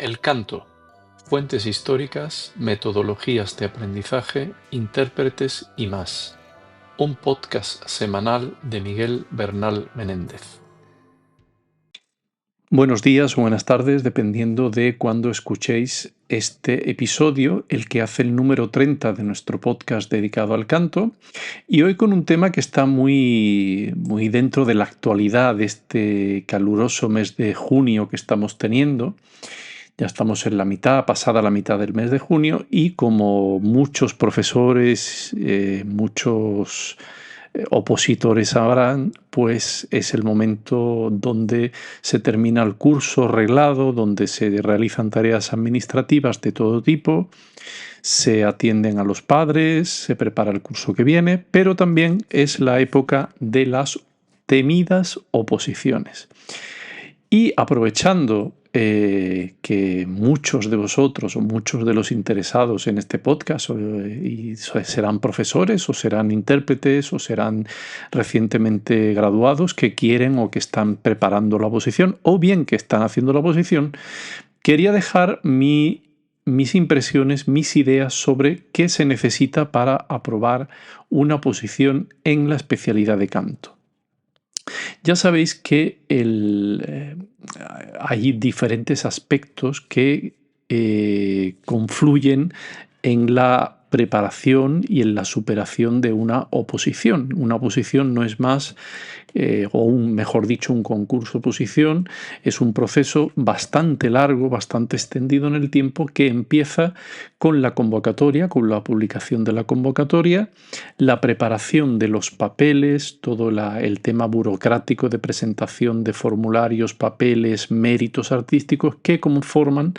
El canto: fuentes históricas, metodologías de aprendizaje, intérpretes y más. Un podcast semanal de Miguel Bernal Menéndez. Buenos días o buenas tardes, dependiendo de cuándo escuchéis este episodio, el que hace el número 30 de nuestro podcast dedicado al canto, y hoy con un tema que está muy dentro de la actualidad de este caluroso mes de junio que estamos teniendo. Ya estamos en la mitad, pasada la mitad del mes de junio, y como muchos profesores, muchos opositores sabrán, pues es el momento donde se termina el curso reglado, donde se realizan tareas administrativas de todo tipo, se atienden a los padres, se prepara el curso que viene, pero también es la época de las temidas oposiciones. Y aprovechando que muchos de vosotros o muchos de los interesados en este podcast y serán profesores o serán intérpretes o serán recientemente graduados que quieren o que están preparando la oposición o bien que están haciendo la oposición, quería dejar mis impresiones, mis ideas sobre qué se necesita para aprobar una oposición en la especialidad de canto. Ya sabéis que hay diferentes aspectos que confluyen en la preparación y en la superación de una oposición. Una oposición no es más, mejor dicho, un concurso oposición, es un proceso bastante largo, bastante extendido en el tiempo, que empieza con la convocatoria, con la publicación de la convocatoria, la preparación de los papeles, todo el tema burocrático de presentación de formularios, papeles, méritos artísticos que conforman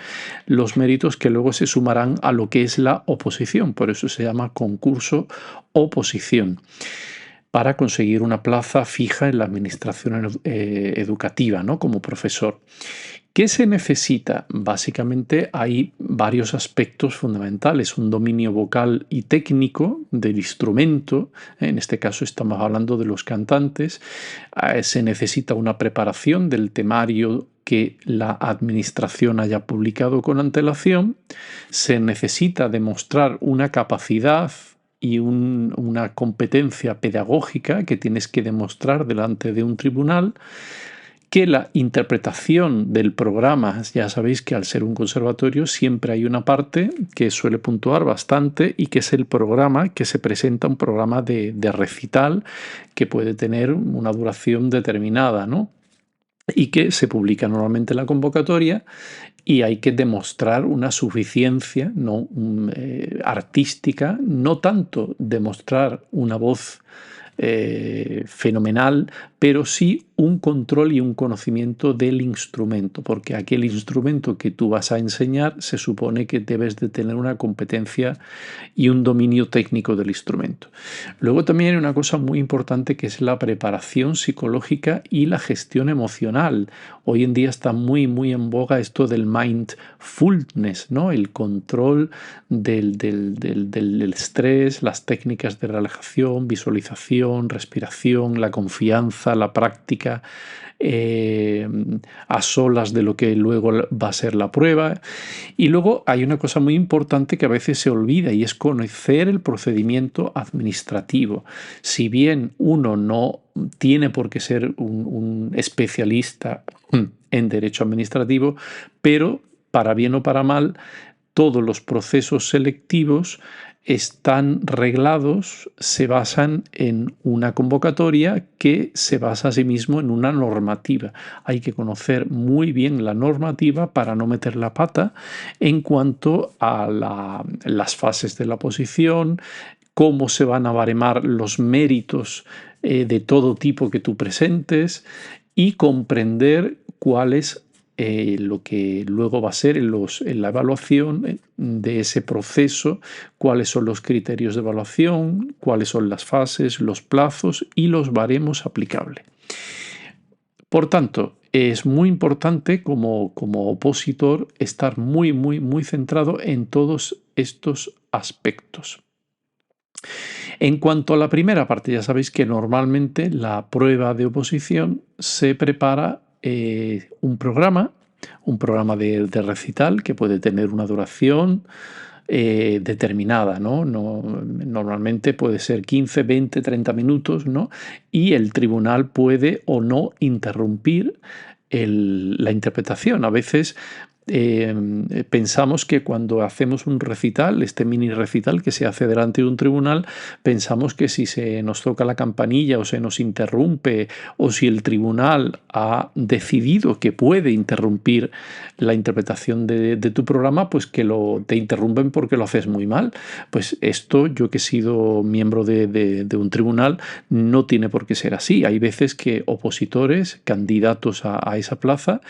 los méritos que luego se sumarán a lo que es la oposición. Por eso se llama concurso oposición, para conseguir una plaza fija en la administración educativa, ¿no? Como profesor. ¿Qué se necesita? Básicamente hay varios aspectos fundamentales. Un dominio vocal y técnico del instrumento, en este caso estamos hablando de los cantantes. Se necesita una preparación del temario que la administración haya publicado con antelación. Se necesita demostrar una capacidad y una competencia pedagógica que tienes que demostrar delante de un tribunal, que la interpretación del programa, ya sabéis que al ser un conservatorio siempre hay una parte que suele puntuar bastante y que es el programa que se presenta, un programa de recital que puede tener una duración determinada, ¿no? Y que se publica normalmente en la convocatoria, y hay que demostrar una suficiencia artística, no tanto demostrar una voz fenomenal, pero sí un control y un conocimiento del instrumento, porque aquel instrumento que tú vas a enseñar se supone que debes de tener una competencia y un dominio técnico del instrumento. Luego también hay una cosa muy importante que es la preparación psicológica y la gestión emocional. Hoy en día está muy en boga esto del mindfulness, ¿no? El control del estrés, las técnicas de relajación, visualización, respiración, la confianza, la práctica a solas de lo que luego va a ser la prueba. Y luego hay una cosa muy importante que a veces se olvida, y es conocer el procedimiento administrativo. Si bien uno no tiene por qué ser un especialista en derecho administrativo, pero para bien o para mal, todos los procesos selectivos están reglados, se basan en una convocatoria que se basa asimismo en una normativa. Hay que conocer muy bien la normativa para no meter la pata en cuanto a las fases de la oposición, cómo se van a baremar los méritos de todo tipo que tú presentes, y comprender cuál es lo que luego va a ser en la evaluación de ese proceso, cuáles son los criterios de evaluación, cuáles son las fases, los plazos y los baremos aplicables. Por tanto, es muy importante como opositor estar muy centrado en todos estos aspectos. En cuanto a la primera parte, ya sabéis que normalmente la prueba de oposición se prepara un programa un programa de recital que puede tener una duración determinada, ¿no? Normalmente puede ser 15, 20, 30 minutos, ¿no? Y el tribunal puede o no interrumpir la interpretación. A veces pensamos que cuando hacemos un recital, este mini recital que se hace delante de un tribunal, pensamos que si se nos toca la campanilla o se nos interrumpe o si el tribunal ha decidido que puede interrumpir la interpretación de tu programa, pues que te interrumpen porque lo haces muy mal. Pues esto, yo que he sido miembro de un tribunal, no tiene por qué ser así. Hay veces que opositores, candidatos a esa plaza,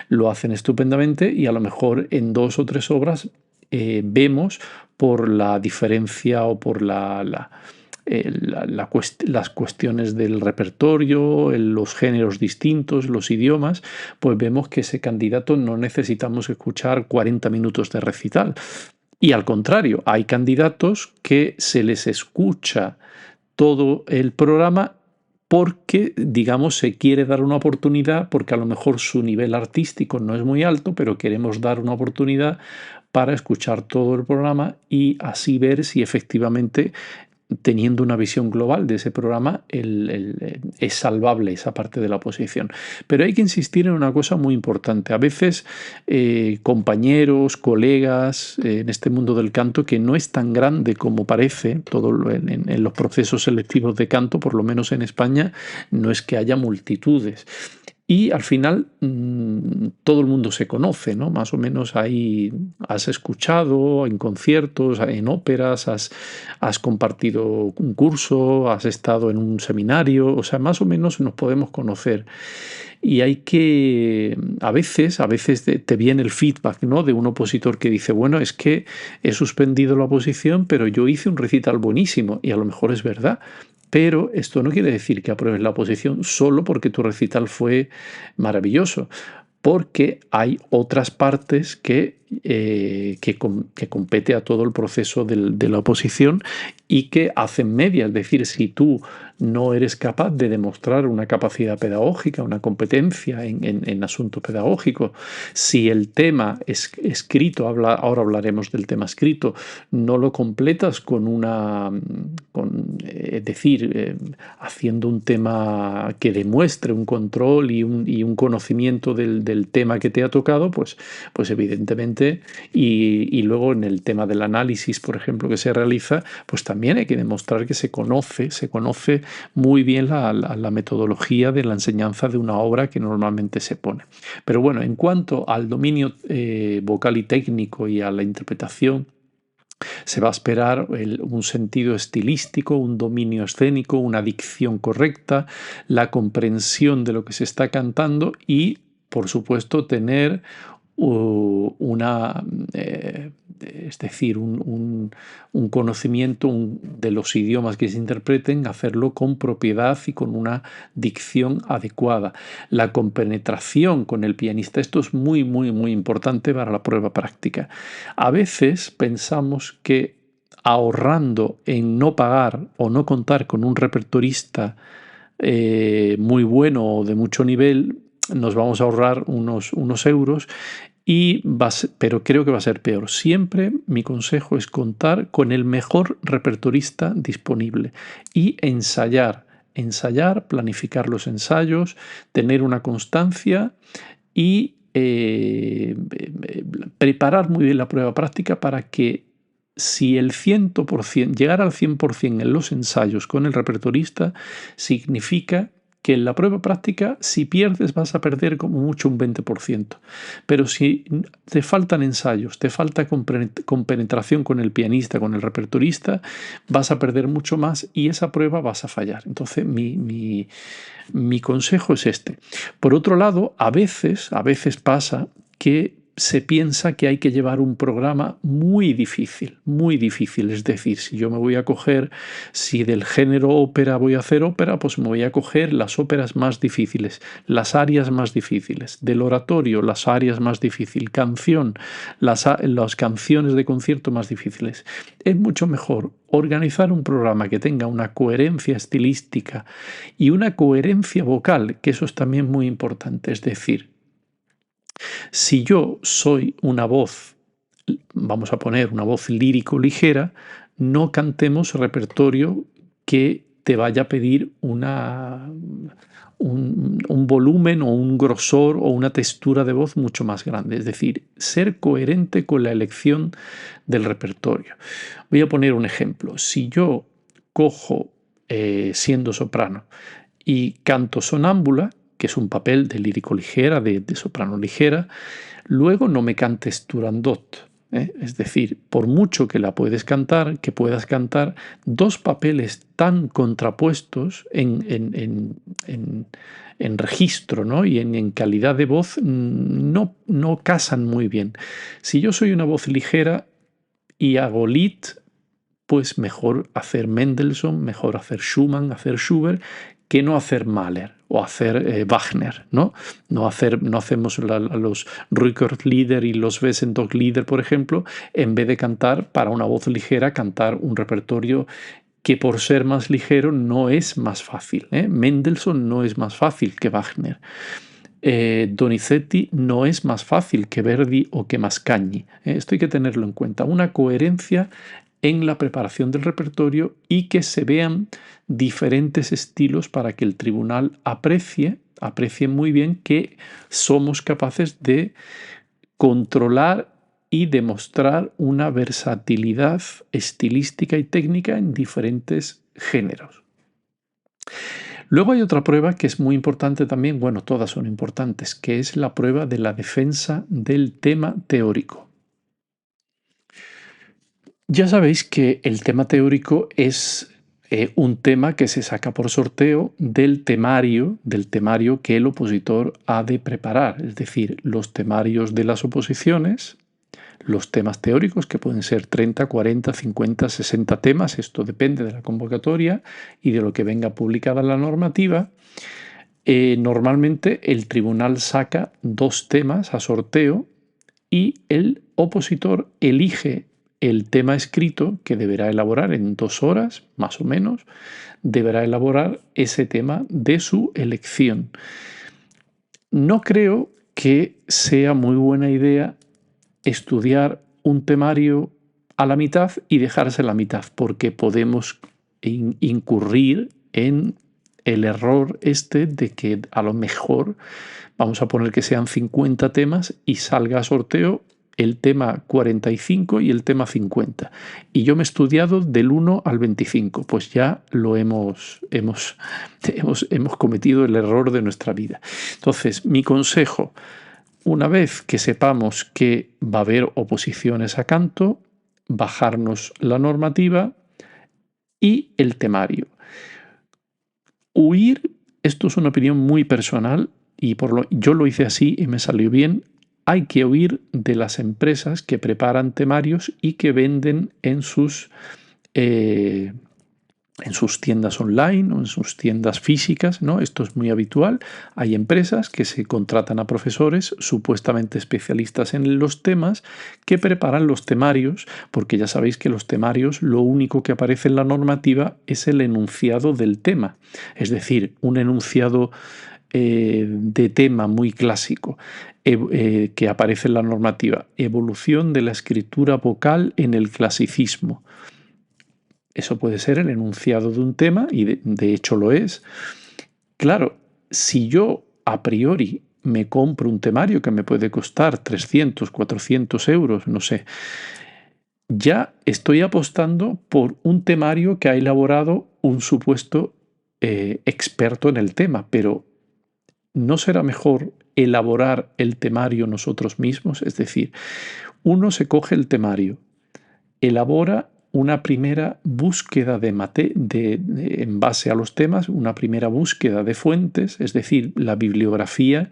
lo hacen estupendamente y a lo mejor en 2 o 3 obras vemos por la diferencia o por las cuestiones del repertorio, los géneros distintos, los idiomas, pues vemos que ese candidato no necesitamos escuchar 40 minutos de recital. Y al contrario, hay candidatos que se les escucha todo el programa porque, digamos, se quiere dar una oportunidad, porque a lo mejor su nivel artístico no es muy alto, pero queremos dar una oportunidad para escuchar todo el programa y así ver si efectivamente, teniendo una visión global de ese programa, es salvable esa parte de la oposición. Pero hay que insistir en una cosa muy importante. A veces compañeros, colegas en este mundo del canto, que no es tan grande como parece, en los procesos selectivos de canto, por lo menos en España, no es que haya multitudes. Y al final todo el mundo se conoce, ¿no? Más o menos ahí has escuchado en conciertos, en óperas, has compartido un curso, has estado en un seminario, o sea, más o menos nos podemos conocer. Y hay que, a veces te viene el feedback, ¿no? De un opositor que dice, bueno, es que he suspendido la oposición, pero yo hice un recital buenísimo, y a lo mejor es verdad. Pero esto no quiere decir que apruebes la oposición solo porque tu recital fue maravilloso, porque hay otras partes que compete a todo el proceso de la oposición y que hacen media. Es decir, si tú no eres capaz de demostrar una capacidad pedagógica, una competencia en asuntos pedagógicos, si el tema escrito, ahora hablaremos del tema escrito, no lo completas es decir, haciendo un tema que demuestre un control y un conocimiento del tema que te ha tocado, pues evidentemente, y luego en el tema del análisis, por ejemplo, que se realiza, pues también hay que demostrar que se conoce muy bien la metodología de la enseñanza de una obra que normalmente se pone. Pero bueno, en cuanto al dominio vocal y técnico y a la interpretación, se va a esperar un sentido estilístico, un dominio escénico, una dicción correcta, la comprensión de lo que se está cantando y, por supuesto, tener una, es decir, un conocimiento de los idiomas que se interpreten, hacerlo con propiedad y con una dicción adecuada. La compenetración con el pianista, esto es muy, muy, muy importante para la prueba práctica. A veces pensamos que ahorrando en no pagar o no contar con un repertorista muy bueno o de mucho nivel, nos vamos a ahorrar unos euros pero creo que va a ser peor. Siempre mi consejo es contar con el mejor repertorista disponible y ensayar, planificar los ensayos, tener una constancia y preparar muy bien la prueba práctica para que si el 100%, llegar al 100% en los ensayos con el repertorista significa que en la prueba práctica, si pierdes, vas a perder como mucho un 20%. Pero si te faltan ensayos, te falta compenetración con el pianista, con el repertorista, vas a perder mucho más y esa prueba vas a fallar. Entonces, mi consejo es este. Por otro lado, a veces pasa que se piensa que hay que llevar un programa muy difícil, muy difícil. Es decir, si del género ópera voy a hacer ópera, pues me voy a coger las óperas más difíciles, las arias más difíciles, del oratorio, las arias más difíciles, las canciones de concierto más difíciles. Es mucho mejor organizar un programa que tenga una coherencia estilística y una coherencia vocal, que eso es también muy importante. Es decir, Si yo soy una voz, vamos a poner una voz lírico ligera, no cantemos repertorio que te vaya a pedir un volumen o un grosor o una textura de voz mucho más grande. Es decir, ser coherente con la elección del repertorio. Voy a poner un ejemplo. Si yo cojo, siendo soprano, y canto sonámbula, que es un papel de lírico ligera, de soprano ligera, luego no me cantes Turandot. Es decir, por mucho que la puedes cantar, que puedas cantar dos papeles tan contrapuestos en registro, ¿no? Y en calidad de voz, no casan muy bien. Si yo soy una voz ligera y hago Lied, pues mejor hacer Mendelssohn, mejor hacer Schumann, hacer Schubert, que no hacer Mahler o hacer Wagner, ¿no? No hacemos los Rückert-Lieder y los Wesendonck-Lieder, por ejemplo, en vez de cantar para una voz ligera, cantar un repertorio que por ser más ligero no es más fácil. Mendelssohn no es más fácil que Wagner. Donizetti no es más fácil que Verdi o que Mascagni. Esto hay que tenerlo en cuenta. Una coherencia en la preparación del repertorio y que se vean diferentes estilos para que el tribunal aprecie muy bien que somos capaces de controlar y demostrar una versatilidad estilística y técnica en diferentes géneros. Luego hay otra prueba que es muy importante también, bueno, todas son importantes, que es la prueba de la defensa del tema teórico. Ya sabéis que el tema teórico es un tema que se saca por sorteo del temario que el opositor ha de preparar, es decir, los temarios de las oposiciones, los temas teóricos, que pueden ser 30, 40, 50, 60 temas, esto depende de la convocatoria y de lo que venga publicada en la normativa. Normalmente el tribunal saca 2 temas a sorteo y el opositor elige el tema escrito que deberá elaborar en 2 horas, más o menos, deberá elaborar ese tema de su elección. No creo que sea muy buena idea estudiar un temario a la mitad y dejarse la mitad, porque podemos incurrir en el error de que a lo mejor vamos a poner que sean 50 temas y salga a sorteo el tema 45 y el tema 50. Y yo me he estudiado del 1 al 25, pues ya lo hemos cometido el error de nuestra vida. Entonces, mi consejo, una vez que sepamos que va a haber oposiciones a canto, bajarnos la normativa y el temario. Huir, esto es una opinión muy personal y yo lo hice así y me salió bien. Hay que huir de las empresas que preparan temarios y que venden en sus tiendas online o en sus tiendas físicas, ¿no? Esto es muy habitual. Hay empresas que se contratan a profesores supuestamente especialistas en los temas que preparan los temarios, porque ya sabéis que los temarios lo único que aparece en la normativa es el enunciado del tema, es decir, un enunciado de tema muy clásico que aparece en la normativa: evolución de la escritura vocal en el clasicismo. Eso puede ser el enunciado de un tema y de hecho lo es. Claro, si yo a priori me compro un temario que me puede costar 300, 400 euros, no sé, ya estoy apostando por un temario que ha elaborado un supuesto experto en el tema, pero ¿no será mejor elaborar el temario nosotros mismos? Es decir, uno se coge el temario, elabora una primera búsqueda en base a los temas, una primera búsqueda de fuentes, es decir, la bibliografía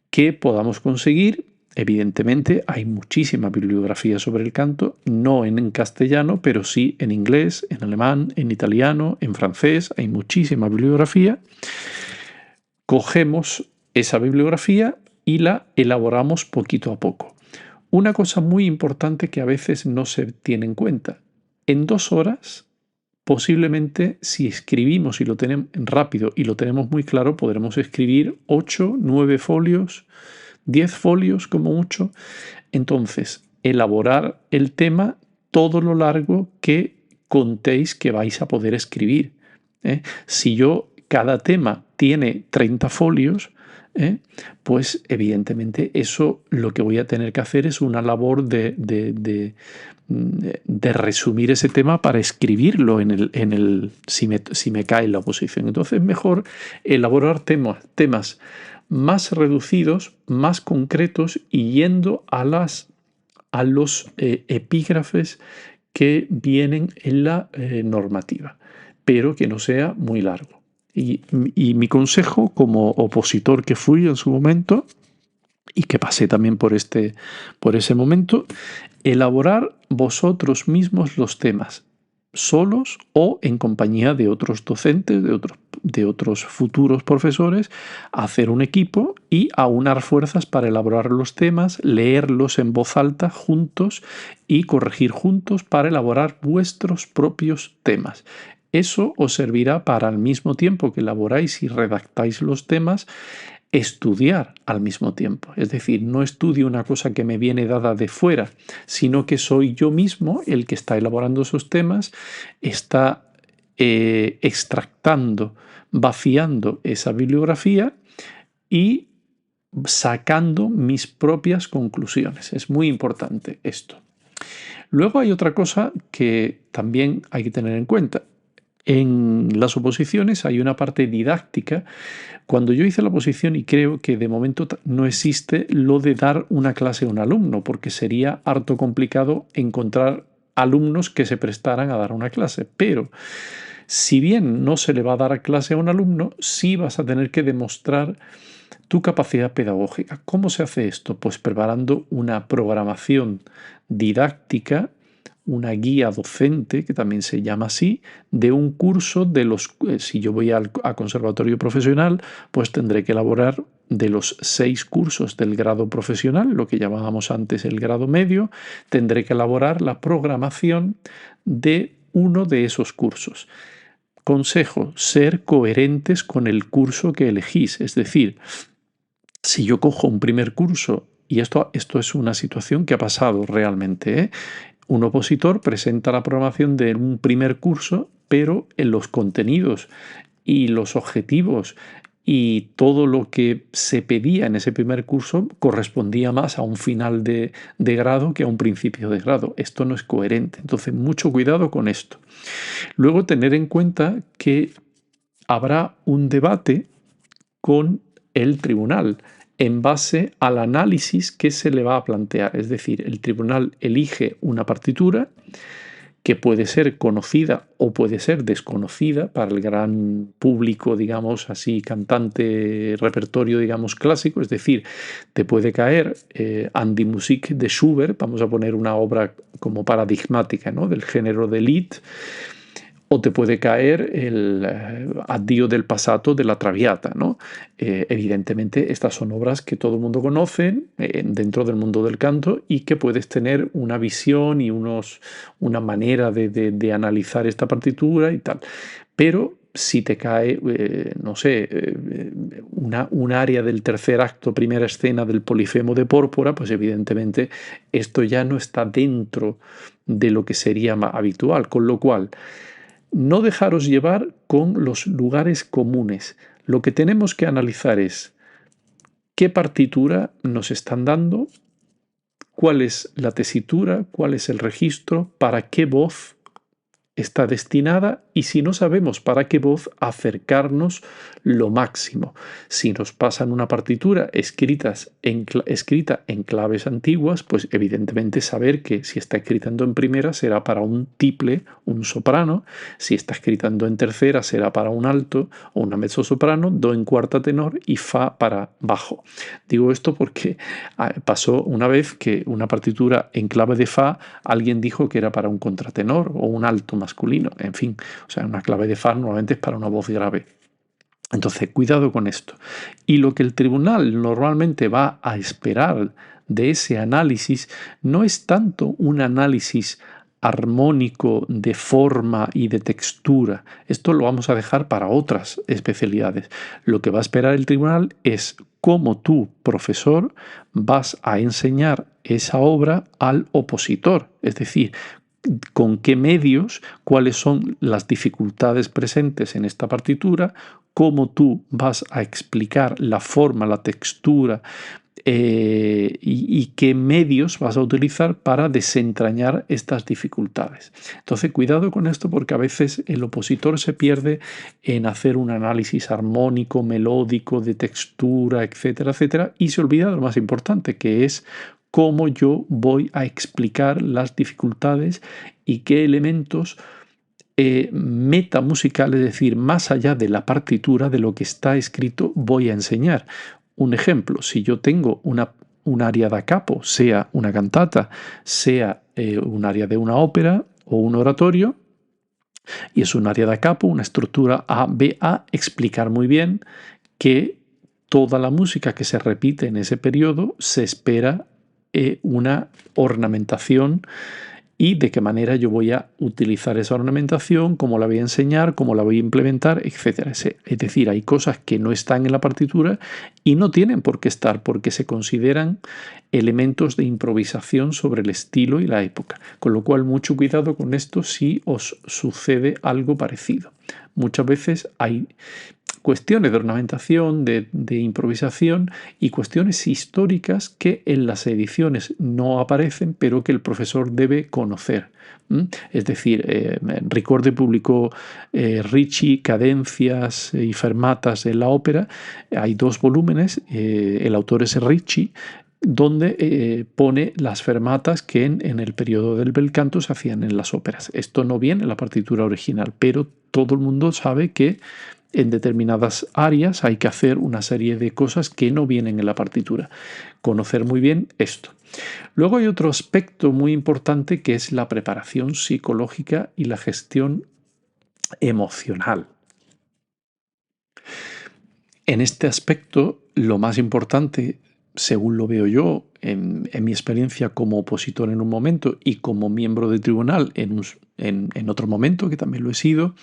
que podamos conseguir. Evidentemente hay muchísima bibliografía sobre el canto, no en castellano, pero sí en inglés, en alemán, en italiano, en francés, hay muchísima bibliografía. Cogemos esa bibliografía y la elaboramos poquito a poco. Una cosa muy importante que a veces no se tiene en cuenta: en 2 horas, posiblemente, si escribimos y lo tenemos rápido y lo tenemos muy claro, podremos escribir 8, 9 folios 10 folios como mucho. Entonces, elaborar el tema todo lo largo que contéis que vais a poder escribir. Si cada tema tiene 30 folios, pues evidentemente eso lo que voy a tener que hacer es una labor de resumir ese tema para escribirlo si me cae la oposición. Entonces, mejor elaborar temas más reducidos, más concretos y yendo a los epígrafes que vienen en la normativa, pero que no sea muy largo. Y mi consejo como opositor que fui en su momento y que pasé también por ese momento, elaborar vosotros mismos los temas, solos o en compañía de otros docentes, de otros futuros profesores, hacer un equipo y aunar fuerzas para elaborar los temas, leerlos en voz alta juntos y corregir juntos para elaborar vuestros propios temas. Eso os servirá para, al mismo tiempo que elaboráis y redactáis los temas, estudiar al mismo tiempo. Es decir, no estudio una cosa que me viene dada de fuera, sino que soy yo mismo el que está elaborando esos temas, está extractando, vaciando esa bibliografía y sacando mis propias conclusiones. Es muy importante esto. Luego hay otra cosa que también hay que tener en cuenta. En las oposiciones hay una parte didáctica. Cuando yo hice la oposición, y creo que de momento no existe lo de dar una clase a un alumno, porque sería harto complicado encontrar alumnos que se prestaran a dar una clase. Pero si bien no se le va a dar clase a un alumno, sí vas a tener que demostrar tu capacidad pedagógica. ¿Cómo se hace esto? Pues preparando una programación didáctica, una guía docente, que también se llama así, de un curso si yo voy a conservatorio profesional, pues tendré que elaborar de los 6 cursos del grado profesional, lo que llamábamos antes el grado medio, tendré que elaborar la programación de uno de esos cursos. Consejo, ser coherentes con el curso que elegís, es decir, si yo cojo un primer curso, y esto es una situación que ha pasado realmente, un opositor presenta la programación de un primer curso, pero en los contenidos y los objetivos y todo lo que se pedía en ese primer curso correspondía más a un final de grado que a un principio de grado. Esto no es coherente, entonces mucho cuidado con esto. Luego tener en cuenta que habrá un debate con el tribunal en base al análisis que se le va a plantear. Es decir, el tribunal elige una partitura que puede ser conocida o puede ser desconocida para el gran público, digamos así, cantante, repertorio, digamos, clásico. Es decir, te puede caer An die Musik de Schubert, vamos a poner una obra como paradigmática, ¿no?, del género de Lied, o te puede caer el Addio del Passato de la Traviata, ¿no? Evidentemente, estas son obras que todo el mundo conoce dentro del mundo del canto y que puedes tener una visión y una manera de analizar esta partitura y tal. Pero si te cae, no sé, un área del tercer acto, primera escena del Polifemo de Pórpora, pues evidentemente esto ya no está dentro de lo que sería habitual, con lo cual no dejaros llevar con los lugares comunes. Lo que tenemos que analizar es qué partitura nos están dando, cuál es la tesitura, cuál es el registro, para qué voz está destinada, y si no sabemos para qué voz, acercarnos lo máximo. Si nos pasan una partitura escrita en claves antiguas, pues evidentemente saber que si está escrita en primera será para un tiple, un soprano, si está escrita en tercera será para un alto o una mezzosoprano, do en cuarta tenor y fa para bajo. Digo esto porque pasó una vez que una partitura en clave de fa, alguien dijo que era para un contratenor o un alto masculino, en fin, o sea, una clave de fa normalmente es para una voz grave. Entonces, cuidado con esto. Y lo que el tribunal normalmente va a esperar de ese análisis no es tanto un análisis armónico, de forma y de textura. Esto lo vamos a dejar para otras especialidades. Lo que va a esperar el tribunal es cómo tú, profesor, vas a enseñar esa obra al opositor. Es decir, con qué medios, cuáles son las dificultades presentes en esta partitura, cómo tú vas a explicar la forma, la textura, y qué medios vas a utilizar para desentrañar estas dificultades. Entonces, cuidado con esto porque a veces el opositor se pierde en hacer un análisis armónico, melódico, de textura, etcétera, etcétera, y se olvida de lo más importante, que es cómo yo voy a explicar las dificultades y qué elementos metamusical, es decir, más allá de la partitura, de lo que está escrito, voy a enseñar. Un ejemplo, si yo tengo un área da capo, sea una cantata, sea un área de una ópera o un oratorio, y es un área da capo, una estructura A, B, A, explicar muy bien que toda la música que se repite en ese periodo se espera una ornamentación y de qué manera yo voy a utilizar esa ornamentación, cómo la voy a enseñar, cómo la voy a implementar, etc. Es decir, hay cosas que no están en la partitura y no tienen por qué estar porque se consideran elementos de improvisación sobre el estilo y la época. Con lo cual, mucho cuidado con esto si os sucede algo parecido. Muchas veces hay cuestiones de ornamentación, de improvisación y cuestiones históricas que en las ediciones no aparecen, pero que el profesor debe conocer. Es decir, Ricordi publicó Ricci, Cadencias y Fermatas en la ópera. Hay 2 volúmenes, el autor es Ricci, donde pone las fermatas que en el periodo del bel canto se hacían en las óperas. Esto no viene en la partitura original, pero todo el mundo sabe que en determinadas áreas hay que hacer una serie de cosas que no vienen en la partitura. Conocer muy bien esto. Luego hay otro aspecto muy importante que es la preparación psicológica y la gestión emocional. En este aspecto, lo más importante, según lo veo yo, en mi experiencia como opositor en un momento y como miembro de tribunal en otro momento, que también lo he sido,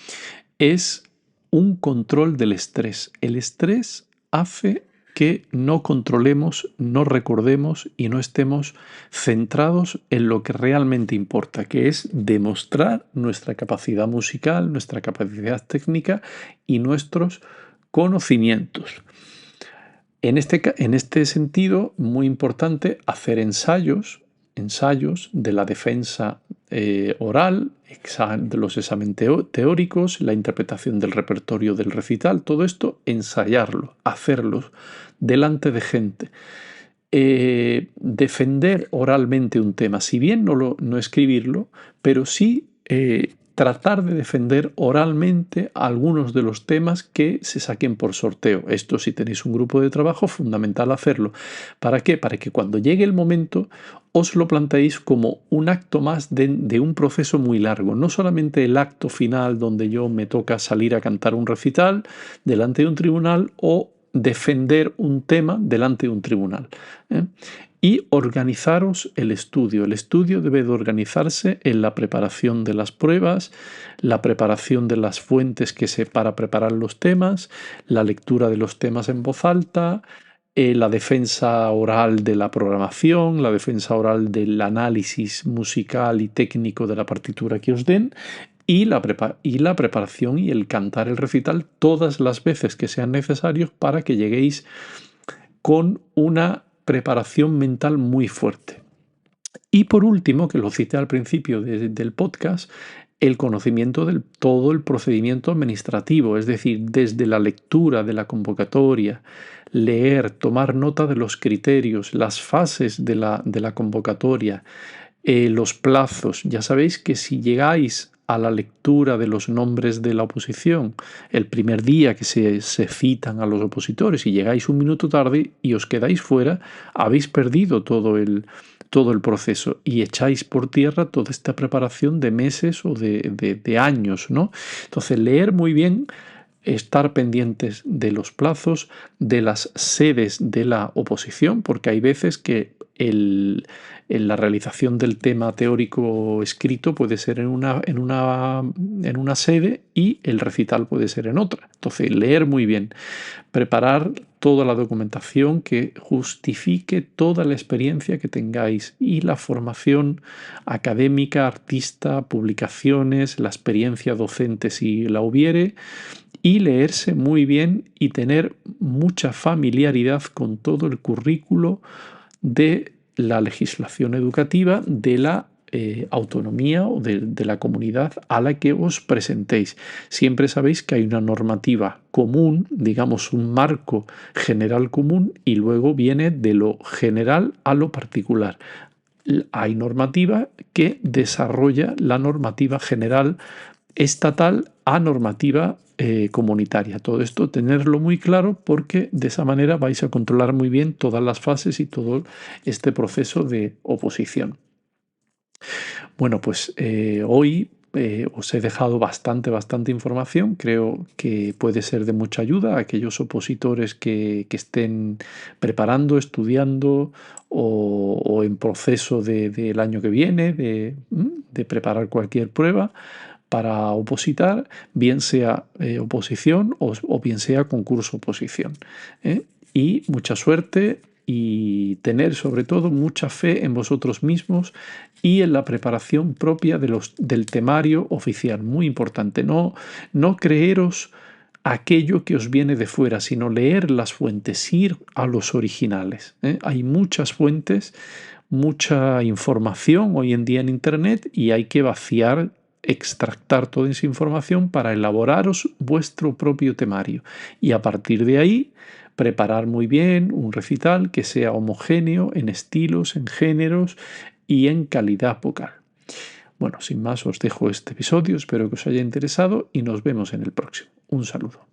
es un control del estrés. El estrés hace que no controlemos, no recordemos y no estemos centrados en lo que realmente importa, que es demostrar nuestra capacidad musical, nuestra capacidad técnica y nuestros conocimientos. En este sentido, muy importante hacer ensayos de la defensa oral, de los exámenes teóricos, la interpretación del repertorio del recital, todo esto, ensayarlo, hacerlo delante de gente. Defender oralmente un tema, si bien no escribirlo, pero sí tratar de defender oralmente algunos de los temas que se saquen por sorteo. Esto, si tenéis un grupo de trabajo, fundamental hacerlo. ¿Para qué? Para que cuando llegue el momento os lo planteéis como un acto más de un proceso muy largo. No solamente el acto final donde yo me toca salir a cantar un recital delante de un tribunal o defender un tema delante de un tribunal. Y organizaros el estudio. El estudio debe de organizarse en la preparación de las pruebas, la preparación de las fuentes para preparar los temas, la lectura de los temas en voz alta, la defensa oral de la programación, la defensa oral del análisis musical y técnico de la partitura que os den, y la preparación y el cantar el recital todas las veces que sean necesarios para que lleguéis con una preparación mental muy fuerte. Y por último, que lo cité al principio del podcast, el conocimiento de todo el procedimiento administrativo, es decir, desde la lectura de la convocatoria, leer, tomar nota de los criterios, las fases de la convocatoria, los plazos. Ya sabéis que si llegáis a la lectura de los nombres de la oposición el primer día que se citan a los opositores y llegáis un minuto tarde y os quedáis fuera, habéis perdido todo el proceso y echáis por tierra toda esta preparación de meses o de años, ¿no? Entonces, leer muy bien, estar pendientes de los plazos, de las sedes de la oposición, porque hay veces que la realización del tema teórico escrito puede ser en una sede y el recital puede ser en otra. Entonces, leer muy bien, preparar toda la documentación que justifique toda la experiencia que tengáis y la formación académica, artista, publicaciones, la experiencia docente si la hubiere, y leerse muy bien y tener mucha familiaridad con todo el currículo de la legislación educativa de la autonomía o de la comunidad a la que os presentéis. Siempre sabéis que hay una normativa común, digamos un marco general común, y luego viene de lo general a lo particular. Hay normativa que desarrolla la normativa general estatal a normativa comunitaria. Todo esto tenerlo muy claro, porque de esa manera vais a controlar muy bien todas las fases y todo este proceso de oposición. Bueno, pues hoy os he dejado bastante información. Creo que puede ser de mucha ayuda a aquellos opositores que estén preparando, estudiando o en proceso del año que viene de preparar cualquier prueba para opositar, bien sea oposición o bien sea concurso oposición. ¿eh? Y mucha suerte y tener sobre todo mucha fe en vosotros mismos y en la preparación propia del temario oficial. Muy importante, no creeros aquello que os viene de fuera, sino leer las fuentes, ir a los originales. Hay muchas fuentes, mucha información hoy en día en Internet y hay que vaciar, extractar toda esa información para elaboraros vuestro propio temario y a partir de ahí preparar muy bien un recital que sea homogéneo en estilos, en géneros y en calidad vocal. Bueno, sin más os dejo este episodio, espero que os haya interesado y nos vemos en el próximo. Un saludo.